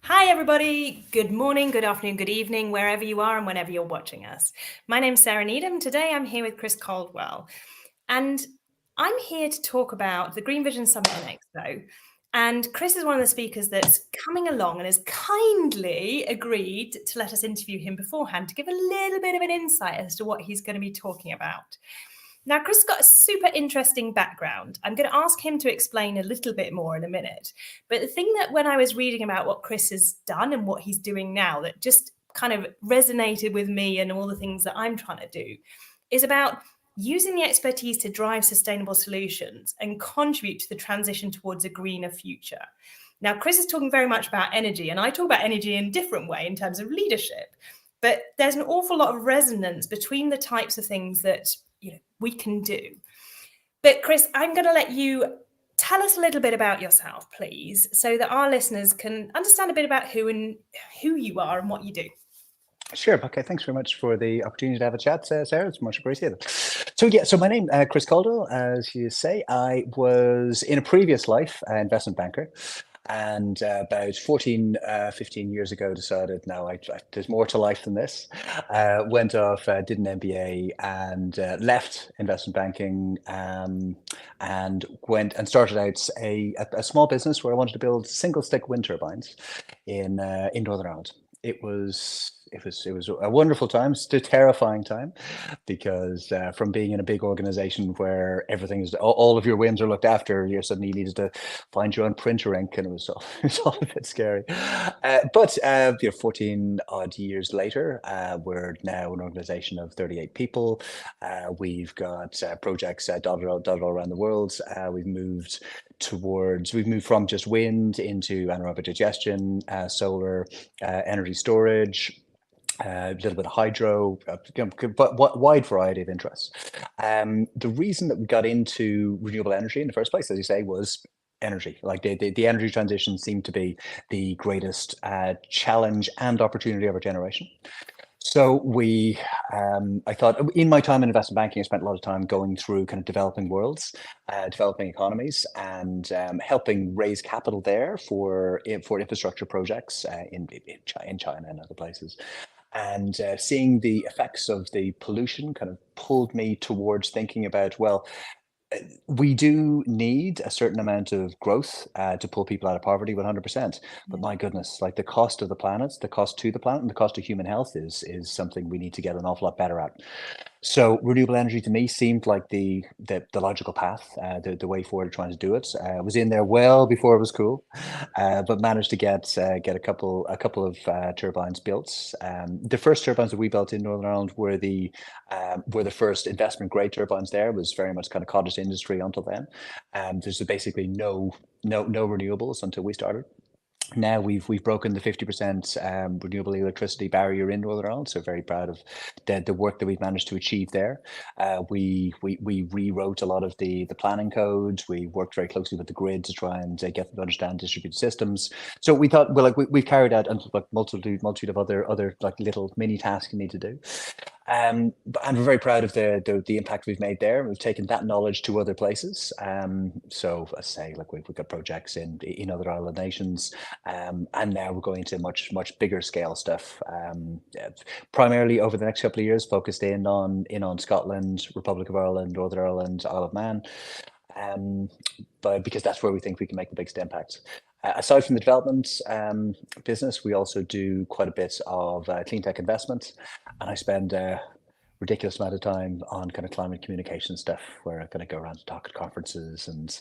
Hi, everybody. Good morning, good afternoon, good evening, wherever you are and whenever you're watching us. My name's Sarah Needham. Today I'm here with Chris Caldwell, and I'm here to talk about the Green Vision Summit and Expo. And Chris is one of the speakers that's coming along and has kindly agreed to let us interview him beforehand to give a little bit of an insight as to what he's going to be talking about. Now, Chris has got a super interesting background. I'm going to ask him to explain a little bit more in a minute. But the thing that when I was reading about what Chris has done and what he's doing now that just kind of resonated with me and all the things that I'm trying to do is about using the expertise to drive sustainable solutions and contribute to the transition towards a greener future. Now, Chris is talking very much about energy, and I talk about energy in a different way in terms of leadership. But there's an awful lot of resonance between the types of things that we can do. But Chris, I'm going to let you tell us a little bit about yourself, please, so that our listeners can understand a bit about who you are and what you do. Sure. Okay. Thanks very much for the opportunity to have a chat, Sarah. It's much appreciated. So my name, Chris Caldwell, as you say. I was in a previous life investment banker. And about 15 years ago, decided, no, there's more to life than this. Went off, did an MBA and left investment banking and went and started out a small business where I wanted to build single stick wind turbines in Northern Ireland. It was a wonderful time, still terrifying time, because from being in a big organization where everything is all of your whims are looked after, you suddenly needed to find your own printer ink, and it was all a bit scary. But 14 odd years later, we're now an organization of 38 people. We've got projects dotted all around the world. We've moved from just wind into anaerobic digestion, solar, energy storage, a little bit of hydro, but wide variety of interests. The reason that we got into renewable energy in the first place, as you say, was energy. Like the energy transition seemed to be the greatest challenge and opportunity of our generation. So I thought in my time in investment banking, I spent a lot of time going through kind of developing worlds, developing economies, and helping raise capital there for infrastructure projects in China and other places. And seeing the effects of the pollution kind of pulled me towards thinking about, well, we do need a certain amount of growth to pull people out of poverty 100%. But my goodness, like the cost of the planet, the cost to the planet, and the cost of human health is something we need to get an awful lot better at. So renewable energy to me seemed like the logical path, the way forward trying to do it. I was in there well before it was cool, but managed to get a couple of turbines built. The first turbines that we built in Northern Ireland were the first investment grade turbines. There was very much kind of cottage industry until then. There's basically no renewables until we started. Now we've broken the 50% renewable electricity barrier in Northern Ireland, so very proud of the work that we've managed to achieve there. We rewrote a lot of the planning codes. We worked very closely with the grid to try and get them to understand distributed systems. So we thought, well, we've carried out a multitude of other like little mini tasks you need to do. And we're very proud of the impact we've made there. We've taken that knowledge to other places. So I say, like we've got projects in other island nations, and now we're going to much bigger scale stuff. Primarily over the next couple of years, focused in on Scotland, Republic of Ireland, Northern Ireland, Isle of Man. But because that's where we think we can make the biggest impact. Aside from the development business, we also do quite a bit of clean tech investment, and I spend a ridiculous amount of time on kind of climate communication stuff, where I kind of go around to talk at conferences and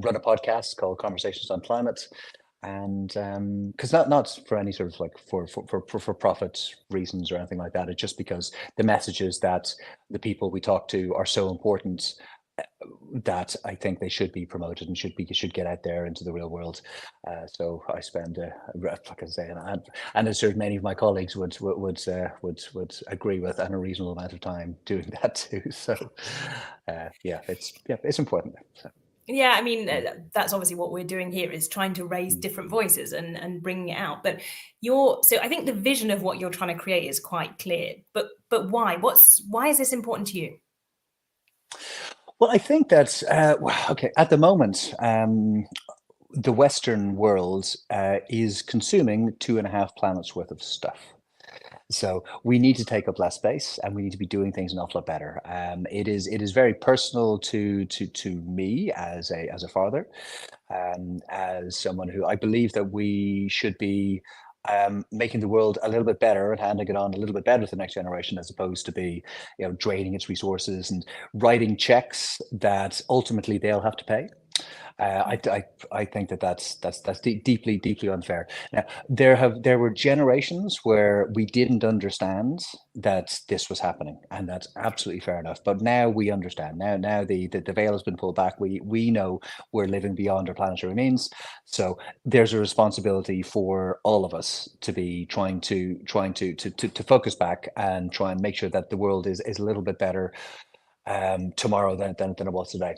run a podcast called Conversations on Climate. And because not for any sort of like for profit reasons or anything like that, it's just because the messages that the people we talk to are so important that I think they should be promoted and should get out there into the real world. So I spend, like I say, and as many of my colleagues would agree with, and a reasonable amount of time doing that too. So it's important. So. Yeah, I mean, that's obviously what we're doing here, is trying to raise different voices and bringing it out. But so I think the vision of what you're trying to create is quite clear. But why? Why is this important to you? Well, I think that, okay, at the moment, the Western world is consuming 2.5 planets worth of stuff. So we need to take up less space, and we need to be doing things an awful lot better. It is very personal to me as a father, as someone who I believe that we should be making the world a little bit better and handing it on a little bit better to the next generation, as opposed to be, draining its resources and writing checks that ultimately they'll have to pay. I think that's deeply unfair. Now, there were generations where we didn't understand that this was happening, and that's absolutely fair enough. But now we understand. Now the veil has been pulled back. We know we're living beyond our planetary means. So there's a responsibility for all of us to be trying to focus back and try and make sure that the world is a little bit better tomorrow than it was today.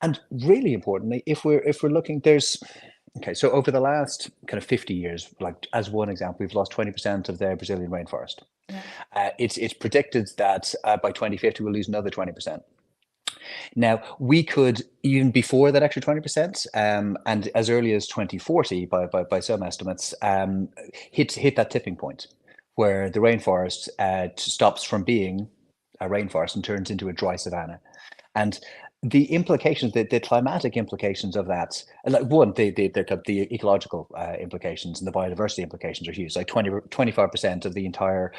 And really importantly, if we're looking, so over the last kind of 50 years, like as one example, we've lost 20% of the Brazilian rainforest. Yeah. It's predicted that by 2050 we'll lose another 20%. Now, we could, even before that extra 20%, and as early as 2040 by some estimates, hit that tipping point where the rainforest stops from being a rainforest and turns into a dry savanna. And the implications, the climatic implications of that, like one, the ecological implications and the biodiversity implications are huge. Like 25% of the entire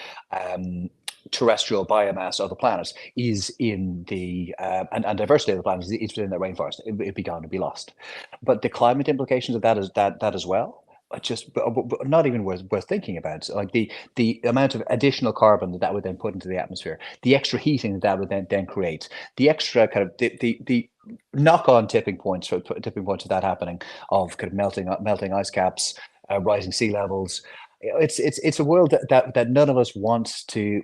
terrestrial biomass of the planet is in the and diversity of the planet is within the rainforest. It'd be gone, it'd be lost. But the climate implications of that is that as well. Just but not even worth thinking about. Like the amount of additional carbon that would then put into the atmosphere, the extra heating that would then create, the extra kind of the knock-on tipping points of that happening, of kind of melting ice caps, rising sea levels. It's a world that none of us wants to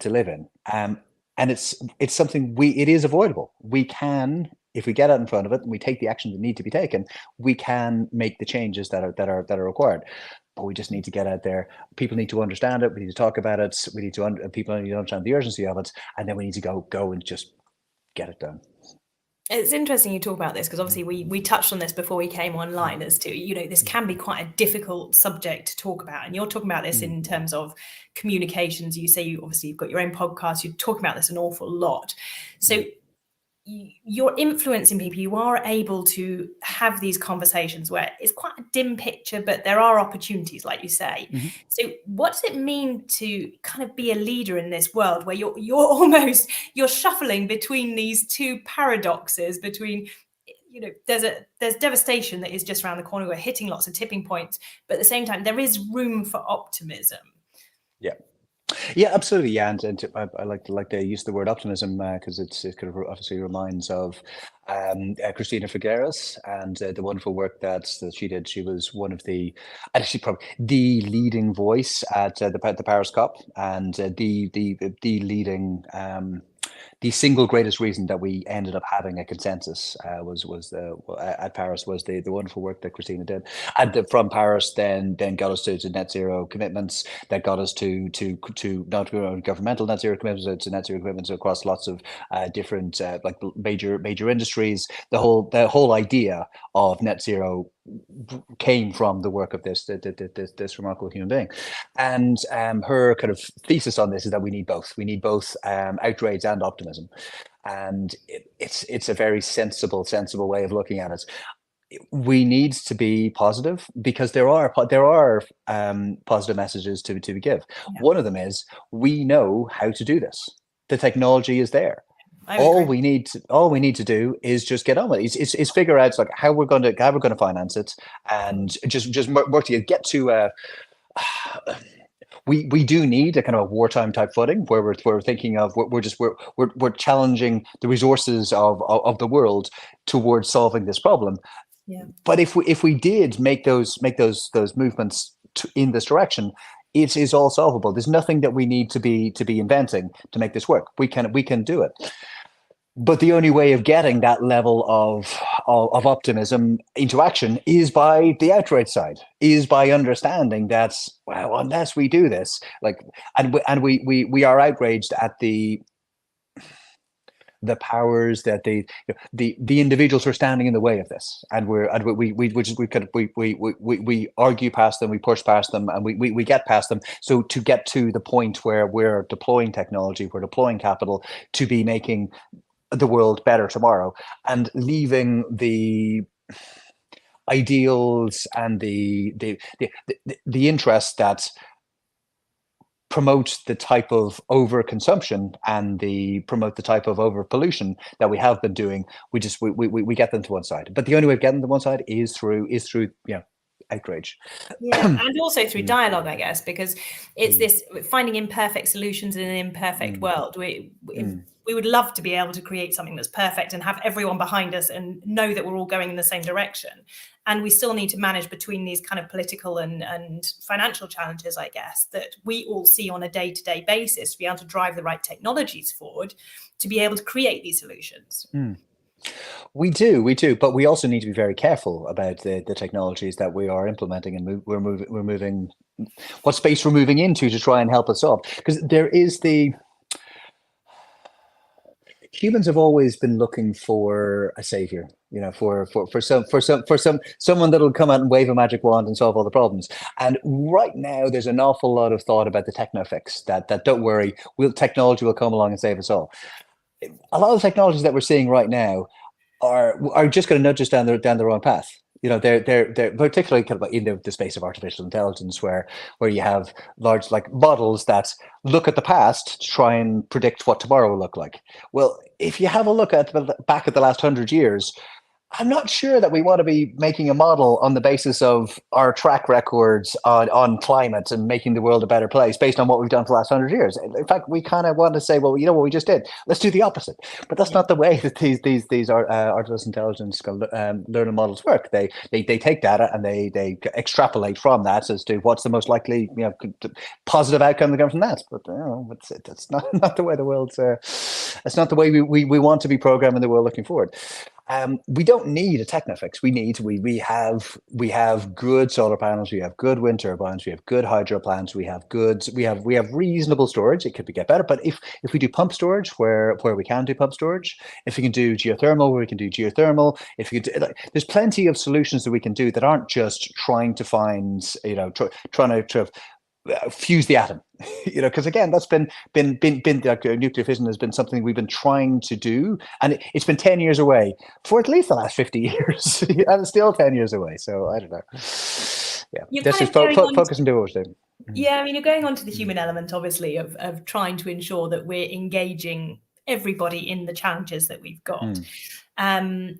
live in. And it's something it is avoidable. We can, if we get out in front of it and we take the actions that need to be taken, we can make the changes that are required. But we just need to get out there. People need to understand it. We need to talk about it. People need to understand the urgency of it, and then we need to go and just get it done. It's interesting you talk about this, because obviously we touched on this before we came online, as to, this can be quite a difficult subject to talk about. And you're talking about this in terms of communications. You say you've got your own podcast, you talk about this an awful lot. So you're influencing people, you are able to have these conversations where it's quite a dim picture, but there are opportunities, like you say. So what does it mean to kind of be a leader in this world where you're shuffling between these two paradoxes, between, there's devastation that is just around the corner, we're hitting lots of tipping points, but at the same time there is room for optimism? Yeah, absolutely. Yeah, and I like to use the word optimism because it kind of obviously reminds of Cristina Figueres and the wonderful work that she did. She was one of actually probably the leading voice at the Paris COP, and the leading. The single greatest reason that we ended up having a consensus was at Paris was the wonderful work that Christina did, and from Paris then got us to net zero commitments, that got us to not governmental net zero commitments, to net zero commitments across lots of different like major industries. The whole idea of net zero came from the work of this remarkable human being, and her kind of thesis on this is that we need both. We need both outrage and optimism, and it's a very sensible way of looking at it. We need to be positive because there are positive messages to give. Yeah. One of them is we know how to do this. The technology is there. All we need to do is just get on with it. It's figure out like how we're going to finance it, and just work together. Get to we do need a kind of a wartime type footing where we're thinking of we're challenging the resources of the world towards solving this problem. Yeah. But if we did make those movements in this direction, it is all solvable. There's nothing that we need to be inventing to make this work. We can do it. But the only way of getting that level of optimism into action is by the outrage side, is by understanding that, well, unless we do this, like, and we are outraged at the the powers that the individuals who are standing in the way of this, and we argue past them, we push past them, and we get past them. So to get to the point where we're deploying technology, we're deploying capital to be making the world better tomorrow, and leaving the ideals and the interests that promote the type of overconsumption and promote the type of overpollution that we have been doing. We get them to one side, but the only way of getting them to one side is through outrage. Yeah, and also through dialogue, I guess, because it's this finding imperfect solutions in an imperfect world. We would love to be able to create something that's perfect and have everyone behind us and know that we're all going in the same direction. And we still need to manage between these kind of political and financial challenges, I guess, that we all see on a day-to-day basis to be able to drive the right technologies forward to be able to create these solutions. We do, but we also need to be very careful about the technologies that we are implementing, and we're moving what space we're moving into to try and help us solve. Because there is humans have always been looking for a savior, for someone that'll come out and wave a magic wand and solve all the problems. And right now, there's an awful lot of thought about the techno fix. That don't worry, technology will come along and save us all. A lot of the technologies that we're seeing right now are just going to nudge us down the wrong path. They're particularly kind of in the space of artificial intelligence, where you have large models that look at the past to try and predict what tomorrow will look like. Well, if you have a look back at the last 100 years, I'm not sure that we want to be making a model on the basis of our track records on climate and making the world a better place based on what we've done for the last 100 years. In fact, we kind of want to say, well, what we just did? Let's do the opposite. But that's not the way that these artificial intelligence learning models work. They take data and they extrapolate from that as to what's the most likely positive outcome that comes from that. But that's not the way the world's. That's not the way we want to be programming the world looking forward. We don't need a techno fix. We have good solar panels. We have good wind turbines. We have good hydro plants. We have reasonable storage. It could get better, but if we do pump storage where we can do pump storage, if we can do geothermal where we can do geothermal, there's plenty of solutions that we can do that aren't just trying to find trying to fuse the atom, because again, that's been nuclear fission has been something we've been trying to do, and it's been 10 years away for at least the last 50 years, and it's still 10 years away. So I don't know. Yeah, let's just focus and do what we're doing. Yeah, I mean, you're going on to the human element, obviously, of trying to ensure that we're engaging everybody in the challenges that we've got. And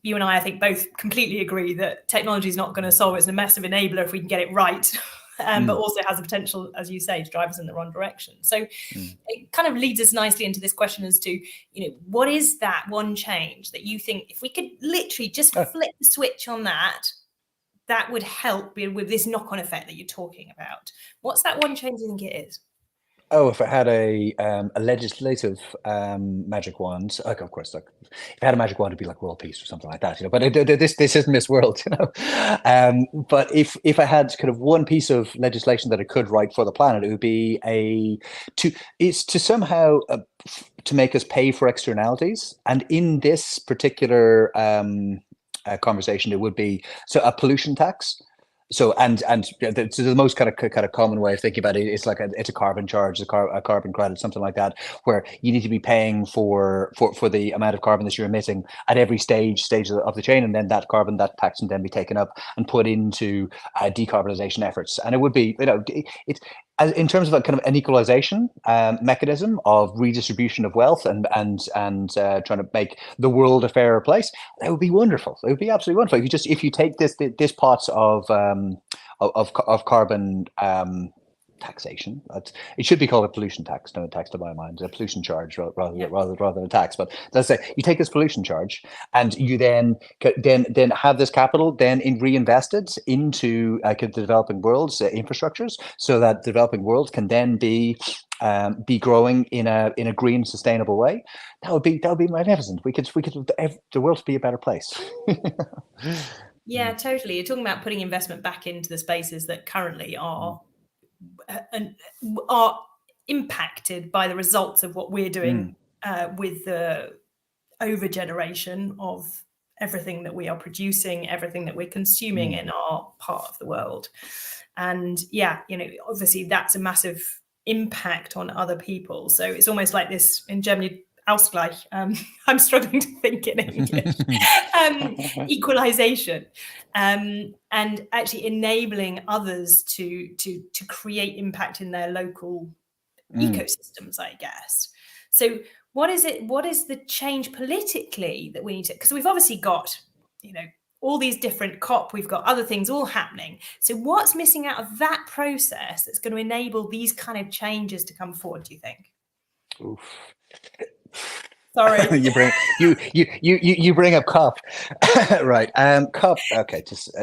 you and I think, both completely agree that technology is not going to solve it. It's a massive enabler if we can get it right. But also has the potential, as you say, to drive us in the wrong direction. So it kind of leads us nicely into this question as to, what is that one change that you think, if we could literally just flip the switch on that would help with this knock-on effect that you're talking about? What's that one change you think it is? Oh, if I had a legislative magic wand, of course, if I had a magic wand, it'd be like world peace or something like that, But this isn't this world, But if I had kind of one piece of legislation that I could write for the planet, it would be to somehow to make us pay for externalities. And in this particular conversation, it would be a pollution tax. So the most kind of common way of thinking about it is it's a carbon charge, a carbon credit, something like that, where you need to be paying for the amount of carbon that you're emitting at every stage of the chain, and then that tax can then be taken up and put into decarbonization efforts. And it would be it's in terms of a kind of an equalization mechanism of redistribution of wealth and trying to make the world a fairer place. That would be wonderful. It would be absolutely wonderful if you take this parts of carbon taxation. It should be called a pollution tax, not a tax to my mind. A pollution charge rather than a tax. But let's say you take this pollution charge and you then have this capital then reinvested into the developing world's infrastructures, so that the developing world can then be growing in a green, sustainable way. That would be magnificent. We could the world be a better place. Yeah, totally. You're talking about putting investment back into the spaces that currently are impacted by the results of what we're doing with the over generation of everything that we are producing, everything that we're consuming in our part of the world. And yeah, obviously that's a massive impact on other people. So it's almost like this in Germany, Ausgleich. I'm struggling to think in English. Equalization, and actually enabling others to create impact in their local ecosystems, I guess. So what is the change politically that we need to, because we've obviously got, all these different COP, we've got other things all happening. So what's missing out of that process that's going to enable these kind of changes to come forward, do you think? Oof. Sorry. you bring up COP. Right. COP. Okay. Just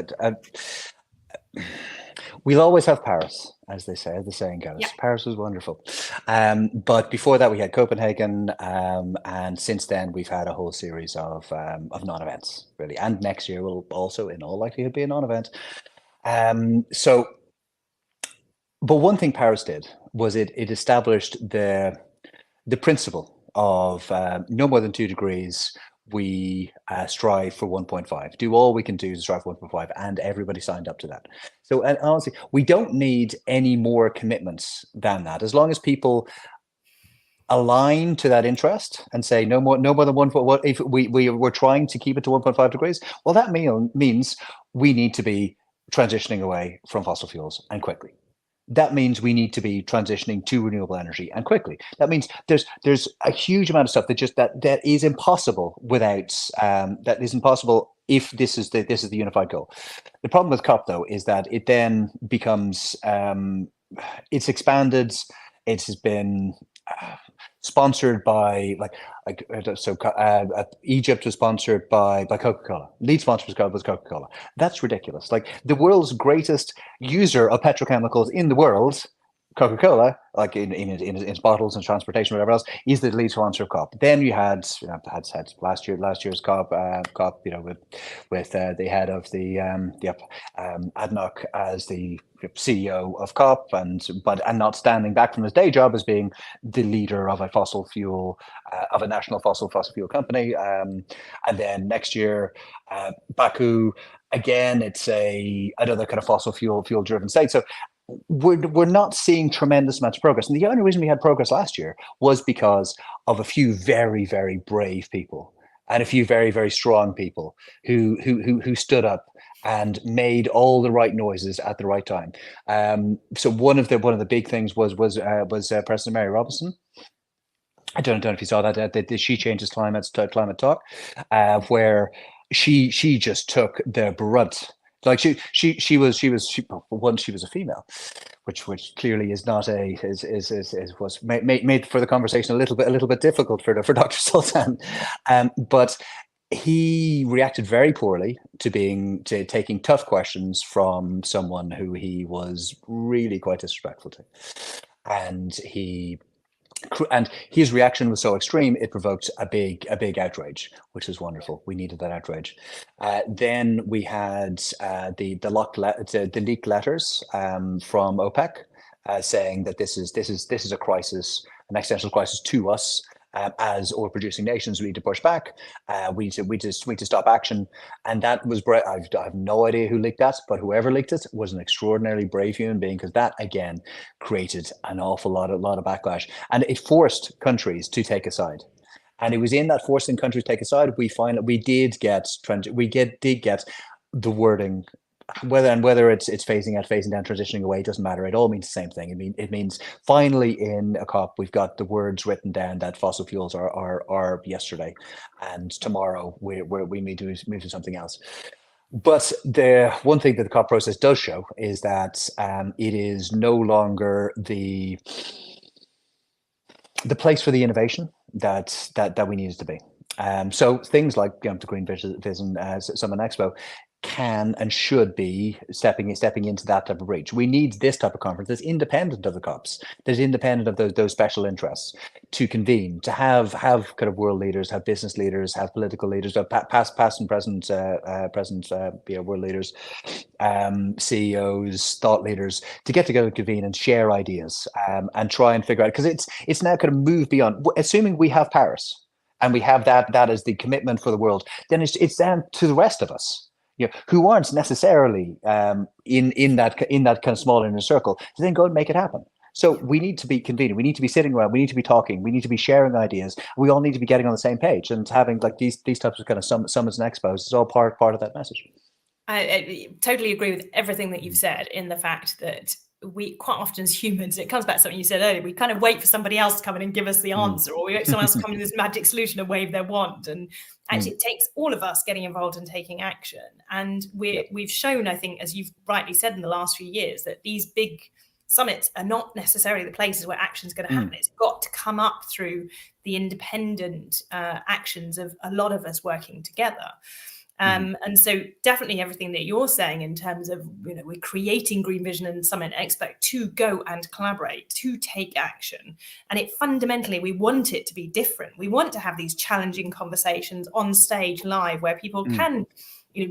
we'll always have Paris, as they say, as the saying goes. Yeah. Paris was wonderful. But before that, we had Copenhagen. And since then, we've had a whole series of non-events, really. And next year will also, in all likelihood, be a non-event. But one thing Paris did was it established the principle of no more than 2 degrees. We strive for 1.5. Do all we can do to strive for 1.5, and everybody signed up to that. So, and honestly, we don't need any more commitments than that. As long as people align to that interest and say no more than 1. What if we're trying to keep it to 1.5 degrees? Well, that means we need to be transitioning away from fossil fuels, and quickly. That means we need to be transitioning to renewable energy, and quickly. That means there's a huge amount of stuff that is impossible without that is impossible if this is the unified goal. The problem with COP, though, is that it then becomes it's expanded. It has been sponsored by Egypt was sponsored by Coca-Cola. Lead sponsor was Coca-Cola. That's ridiculous. Like, the world's greatest user of petrochemicals in the world, Coca-Cola, like in its bottles and transportation, whatever else, is the lead sponsor of COP. Then you had last year's COP, with the head of the ADNOC as the CEO of COP, and not standing back from his day job as being the leader of a fossil fuel of a national fossil fuel company. And then next year, Baku, again, it's another kind of fossil fuel driven state. So we're not seeing tremendous amounts of progress. And the only reason we had progress last year was because of a few very, very brave people and a few very, very strong people who stood up and made all the right noises at the right time. So one of the big things was President Mary Robinson. I don't know if you saw that She Changes Climate talk, where she just took the brunt. Like she was a female, which clearly is not was made for the conversation a little bit difficult for Dr. Sultan, but he reacted very poorly to taking tough questions from someone who he was really quite disrespectful to, and his reaction was so extreme it provoked a big outrage, which was wonderful. We needed that outrage. Then we had the leaked letters from OPEC saying that this is a crisis, an existential crisis to us. As oil producing nations, we need to push back. We need to stop action, and that was brave. I have no idea who leaked that, but whoever leaked it was an extraordinarily brave human being, because that again created an awful lot of backlash, and it forced countries to take a side. And it was in that forcing countries to take a side we did get the wording. Whether it's phasing out, phasing down, transitioning away, doesn't matter. It all means the same thing. It means finally in a COP we've got the words written down that fossil fuels are yesterday, and tomorrow we need to move to something else. But the one thing that the COP process does show is that it is no longer the place for the innovation that we need it to be. So things like the Green Vision Summit Expo, can and should be stepping into that type of reach. We need this type of conference that's independent of the COPs, that's independent of those special interests, to convene, to have kind of world leaders, have business leaders, have political leaders, past and present world leaders, CEOs, thought leaders, to get together, convene, and share ideas, and try and figure out, because it's now kind of moved beyond. Assuming we have Paris and we have that as the commitment for the world, then it's down to the rest of us, who aren't necessarily in that kind of small inner circle, to then go and make it happen. So we need to be convening. We need to be sitting around. We need to be talking. We need to be sharing ideas. We all need to be getting on the same page, and having like these types of kind of summits and expos is all part of that message. I totally agree with everything that you've said, in the fact that we quite often as humans, it comes back to something you said earlier, we kind of wait for somebody else to come in and give us the answer, or we wait for someone else to come in with this magic solution and wave their wand. And actually it takes all of us getting involved and taking action. And we've shown, I think, as you've rightly said in the last few years, that these big summits are not necessarily the places where action is going to happen. It's got to come up through the independent actions of a lot of us working together. And so definitely everything that you're saying in terms of, we're creating Green Vision and Summit and Expo to go and collaborate, to take action. And it fundamentally, we want it to be different. We want to have these challenging conversations on stage live, where people can,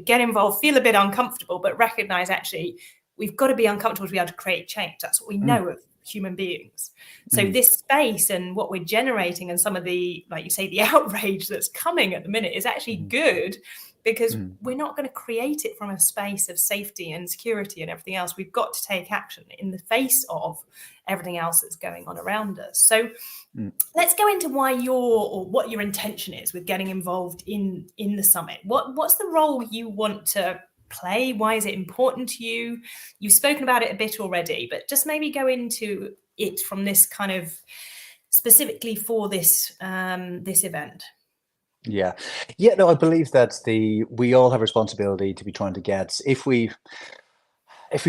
get involved, feel a bit uncomfortable, but recognize actually we've got to be uncomfortable to be able to create change. That's what we know of human beings. So this space and what we're generating, and some of the, like you say, the outrage that's coming at the minute, is actually good, because we're not going to create it from a space of safety and security and everything else. We've got to take action in the face of everything else that's going on around us. So let's go into what your intention is with getting involved in the summit. What's the role you want to play? Why is it important to you? You've spoken about it a bit already, but just maybe go into it from this kind of specifically for this event. Yeah. No, I believe that we all have responsibility to be trying to get, if we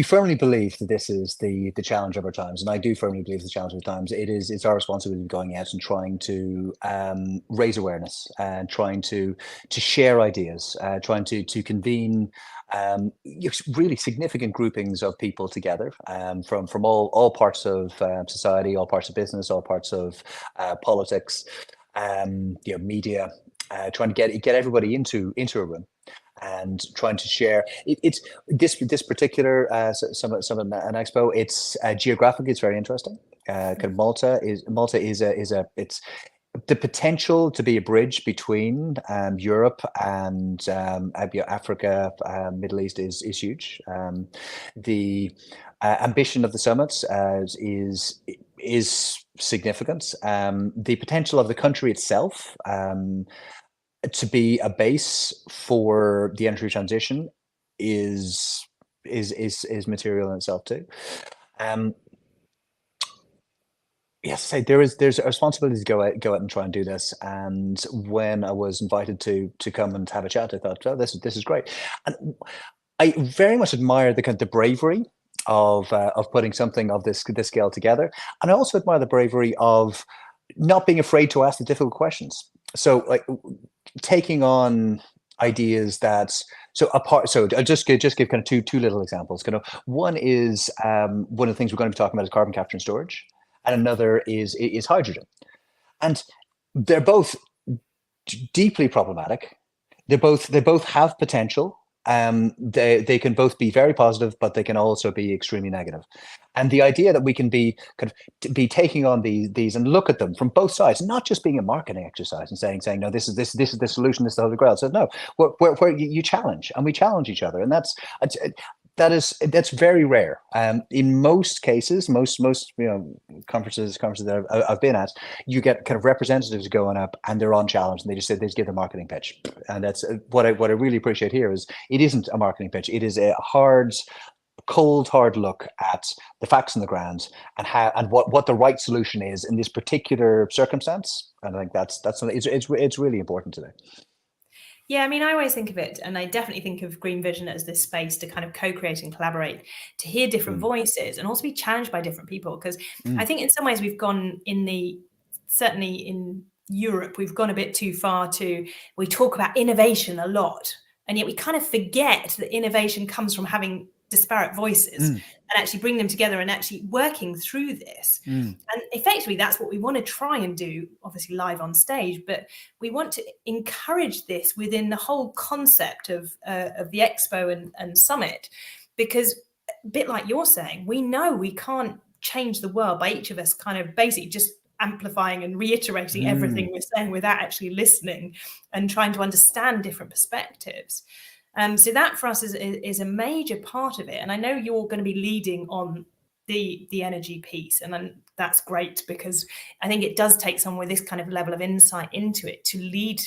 firmly believe that this is the challenge of our times, and I do firmly believe the challenge of our times, it's our responsibility going out and trying to raise awareness, and trying to share ideas, trying to convene really significant groupings of people together, from all parts of society, all parts of business, all parts of politics, media, trying to get everybody into a room and trying to share. It's this particular summit and expo. It's geographically, it's very interesting. Kind of Malta is it's the potential to be a bridge between Europe and Africa, Middle East is huge. The ambition of the summits is significant. The potential of the country itself to be a base for the energy transition is material in itself too. Yes, there's a responsibility to go out and try and do this. And when I was invited to come and have a chat, I thought, oh, this is great. And I very much admire the bravery of putting something of this scale together, and I also admire the bravery of not being afraid to ask the difficult questions. So, like, taking on ideas that So I'll just give kind of two little examples. Kind of one is one of the things we're going to be talking about is carbon capture and storage, and another is hydrogen, and they're both deeply problematic. They both have potential. They can both be very positive, but they can also be extremely negative. And the idea that we can be taking on these and look at them from both sides, not just being a marketing exercise and saying no, this is the solution, this is the Holy Grail. So no, where you challenge, and we challenge each other, and that's very rare. In most cases, most conferences that I've been at, you get kind of representatives going up and they're unchallenged, and they just give the marketing pitch. And that's what I really appreciate here is it isn't a marketing pitch. It is a cold hard look at the facts on the ground and what the right solution is in this particular circumstance. And I think it's really important today. Yeah, I mean, I always think of it, and I definitely think of Green Vision as this space to kind of co-create and collaborate, to hear different voices and also be challenged by different people. Because I think in some ways we've gone certainly in Europe, we've gone a bit too far we talk about innovation a lot, And yet we kind of forget that innovation comes from having disparate voices and actually bring them together and actually working through this. And effectively, that's what we want to try and do, obviously live on stage, but we want to encourage this within the whole concept of the expo and summit, because a bit like you're saying, we know we can't change the world by each of us kind of basically just amplifying and reiterating everything we're saying without actually listening and trying to understand different perspectives. So that for us is a major part of it. And I know you're going to be leading on the energy piece, and then that's great, because I think it does take someone with this kind of level of insight into it to lead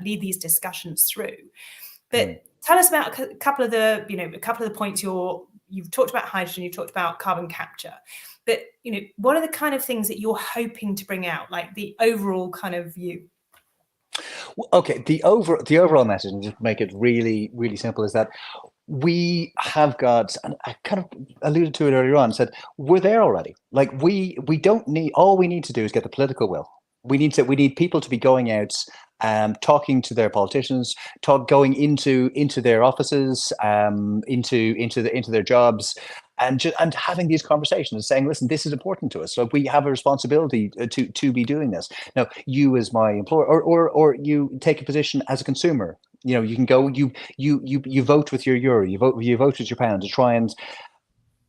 these discussions through. But tell us about a couple of the points you've talked about hydrogen, you've talked about carbon capture, but what are the kind of things that you're hoping to bring out, like the overall kind of view? Okay, the overall message, and just make it really, really simple, is that we have got, and I kind of alluded to it earlier on, said we're there already. Like we don't need, all we need to do is get the political will. We need people to be going out, talking to their politicians, going into their offices, into their jobs, and having these conversations, saying, listen, this is important to us. So we have a responsibility to be doing this. Now, you as my employer, or you take a position as a consumer. You can go, you vote with your euro, you vote with your pound to try and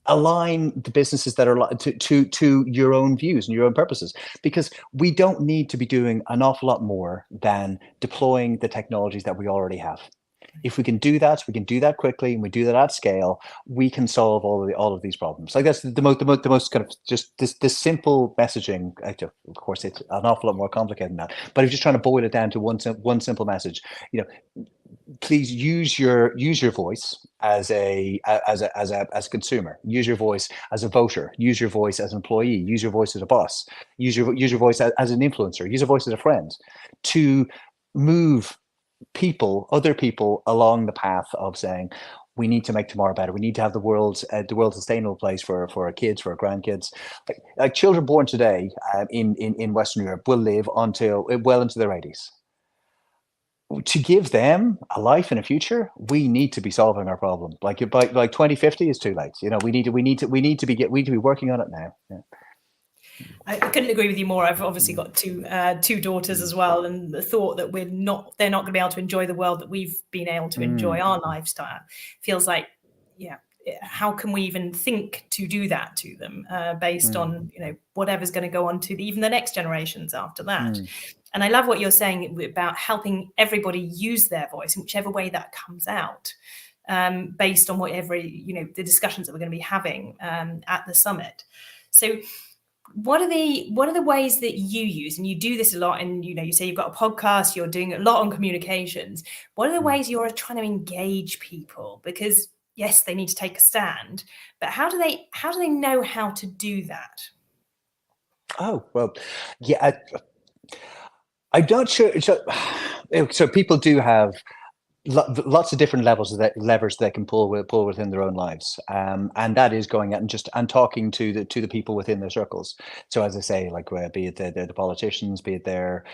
align the businesses that are to your own views and your own purposes, because we don't need to be doing an awful lot more than deploying the technologies that we already have. If we can do that, we can do that quickly, and we do that at scale, we can solve all of these problems. Like that's the most kind of just this simple messaging. Of course, it's an awful lot more complicated than that, but I'm just trying to boil it down to one simple message. Please use your voice as a consumer. Use your voice as a voter. Use your voice as an employee. Use your voice as a boss. Use your voice as an influencer. Use your voice as a friend to move other people along the path of saying, we need to make tomorrow better. We need to have the world a sustainable place for our kids, for our grandkids. Like children born today in Western Europe will live until well into their 80s. To give them a life and a future, we need to be solving our problem. Like 2050 is too late. We need to be working on it now. Yeah. I couldn't agree with you more. I've obviously got two daughters as well, and the thought that they're not going to be able to enjoy the world that we've been able to enjoy our lifestyle feels like, how can we even think to do that to them based on whatever's going to go on to even the next generations after that. And I love what you're saying about helping everybody use their voice in whichever way that comes out, based on whatever the discussions that we're going to be having at the summit. So what are the ways that you use, and you do this a lot, and you say you've got a podcast, you're doing a lot on communications. What are the ways you're trying to engage people? Because yes, they need to take a stand, but how do they know how to do that? Oh, well, yeah, I'm not sure. So people do have lots of different levers they can pull within their own lives, and that is going out and talking to the people within their circles. So as I say, like be it the politicians, be it their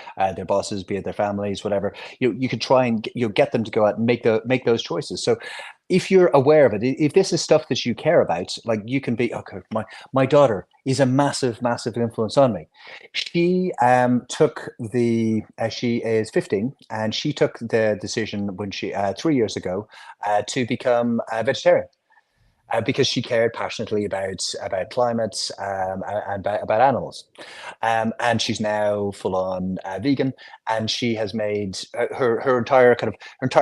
bosses, be it their families, whatever, you could try and get them to go out and make those choices. So if you're aware of it, if this is stuff that you care about, like you can be, okay, my daughter is a massive influence on me. She she is 15, and she took the decision when she 3 years ago to become a vegetarian. Because she cared passionately about climate and about animals, and she's now full on vegan. And she has made her entire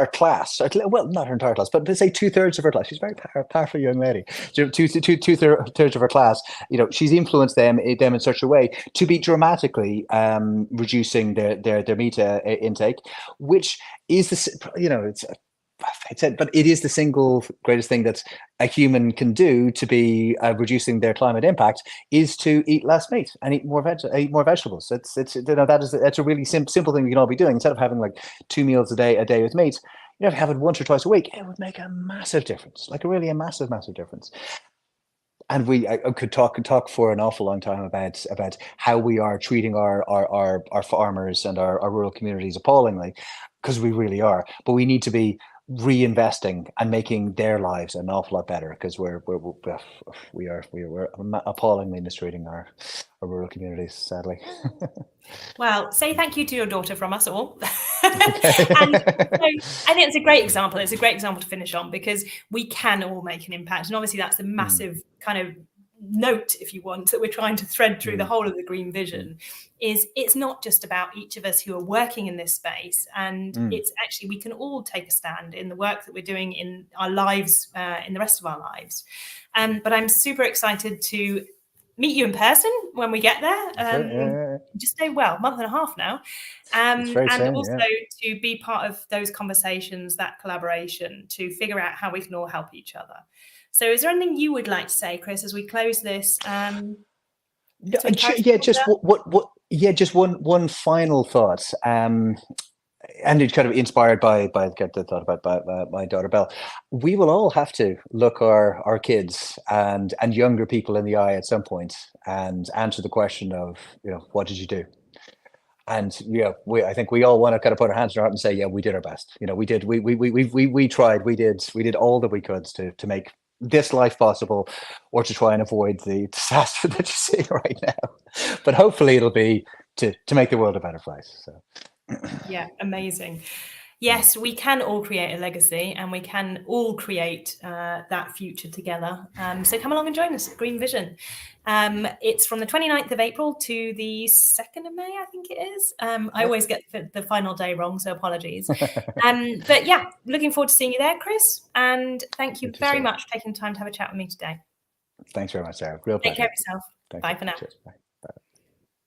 class. Well, not her entire class, but let's say 2/3 of her class. She's a very powerful young lady. Two-thirds of her class. She's influenced them in such a way to be dramatically reducing their meat intake, which is but it is the single greatest thing that a human can do to be reducing their climate impact, is to eat less meat and eat more vegetables. That's a really simple thing we can all be doing. Instead of having like 2 meals a day with meat, have it once or twice a week. It would make a massive difference, like a massive difference. And I could talk for an awful long time about how we are treating our farmers and our rural communities appallingly, because we really are. But we need to be reinvesting and making their lives an awful lot better, because we're appallingly mistreating our rural communities, sadly. Well, say thank you to your daughter from us all. Okay. And so I think it's a great example. It's a great example to finish on, because we can all make an impact. And obviously that's the massive kind of note, if you want, that we're trying to thread through the whole of the Green Vision, is it's not just about each of us who are working in this space. And it's actually, we can all take a stand in the work that we're doing in our lives, in the rest of our lives. But I'm super excited to meet you in person when we get there. Just a month and a half now. And soon, also to be part of those conversations, that collaboration, to figure out how we can all help each other. So is there anything you would like to say, Chris, as we close this? Just one final thought. And it's kind of inspired by the thought about my daughter Belle. We will all have to look our kids and younger people in the eye at some point and answer the question of, what did you do? And I think we all want to kind of put our hands in our heart and say, yeah, we did our best. We did. We tried. We did all that we could to make this life possible, or to try and avoid the disaster that you're seeing right now. But hopefully it'll be to make the world a better place. So. Yeah, amazing. Yes, we can all create a legacy, and we can all create that future together. So come along and join us at Green Vision. It's from the 29th of April to the 2nd of May, I think it is. I always get the final day wrong, so apologies. But yeah, looking forward to seeing you there, Chris. And thank you very much for taking the time to have a chat with me today. Thanks very much, Sarah. Real pleasure. Take care of yourself. Bye for now. Cheers. Bye.